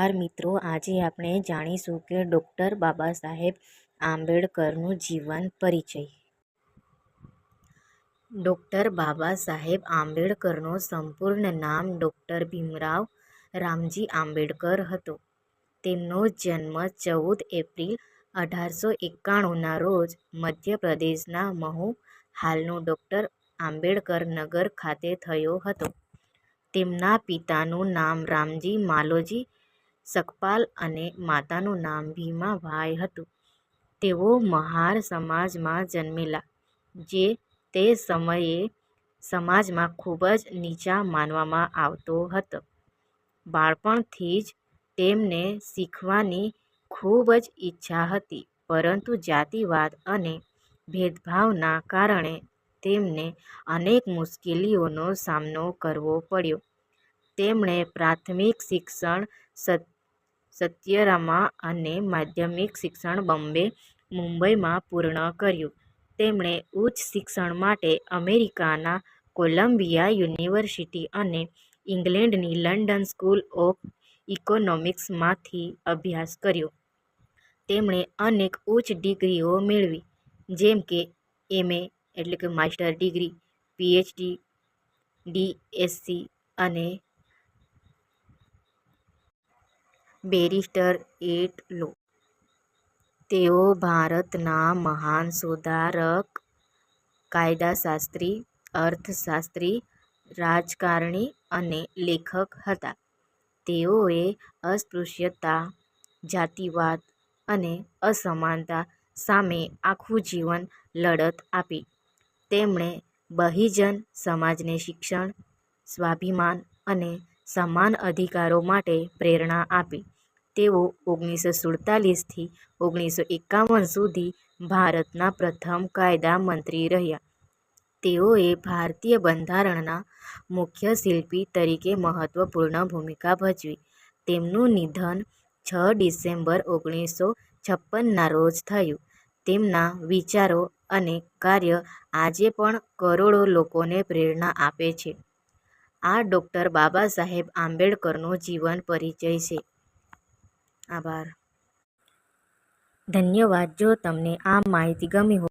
નમસ્કાર મિત્રો, આજે આપણે જાણીશું કે ડૉક્ટર બાબા સાહેબ આંબેડકરનું જીવન પરિચય. ડૉક્ટર બાબા સાહેબ આંબેડકરનું સંપૂર્ણ નામ ડૉક્ટર ભીમરાવ રામજી આંબેડકર હતો. તેમનો જન્મ 14 એપ્રિલ 1891ના રોજ મધ્યપ્રદેશના મહુ, હાલનું ડૉક્ટર આંબેડકર નગર ખાતે થયો હતો. તેમના પિતાનું નામ રામજી માલોજી સકપાલ અને માતાનું નામ ભીમાબાઈ હતું. તેઓ મહાર સમાજમાં જન્મેલા, જે તે સમયે સમાજમાં ખૂબ જ નીચા માનવામાં આવતો હતો. બાળપણથી જ તેમને શીખવાની ખૂબ જ ઈચ્છા હતી, પરંતુ જાતિવાદ અને ભેદભાવના કારણે તેમને અનેક મુશ્કેલીઓનો સામનો કરવો પડ્યો. તેમણે પ્રાથમિક શિક્ષણ સત્યરામાં અને માધ્યમિક શિક્ષણ બોમ્બે, મુંબઈમાં પૂર્ણ કર્યું. તેમણે ઉચ્ચ શિક્ષણ માટે અમેરિકાના કોલંબિયા યુનિવર્સિટી અને ઇંગ્લેન્ડની લંડન સ્કૂલ ઓફ ઇકોનોમિક્સમાંથી અભ્યાસ કર્યો. તેમણે અનેક ઉચ્ચ ડિગ્રીઓ મેળવી, જેમ કે MA master degree, PhD, DSc અને બેરિસ્ટર એટ લો. તેઓ ભારતના મહાન સુધારક, કાયદાશાસ્ત્રી, અર્થશાસ્ત્રી, રાજકારણી અને લેખક હતા. તેઓએ અસ્પૃશ્યતા, જાતિવાદ અને અસમાનતા સામે આખું જીવન લડત આપી. તેમણે બહુજન સમાજને શિક્ષણ, સ્વાભિમાન અને સમાન અધિકારો માટે પ્રેરણા આપી. તેઓ 1947થી 1951 સુધી ભારતના પ્રથમ કાયદા મંત્રી રહ્યા. તેઓએ ભારતીય બંધારણના મુખ્ય શિલ્પી તરીકે મહત્વપૂર્ણ ભૂમિકા ભજવી. તેમનું નિધન 6 ડિસેમ્બર 1956ના રોજ થયું. તેમના વિચારો અને કાર્ય આજે પણ કરોડો લોકોને પ્રેરણા આપે છે. આ ડૉક્ટર બાબા સાહેબ આંબેડકરનો જીવન પરિચય છે. આભાર. ધન્યવાદ. જો તમને આ માહિતી ગમી હોય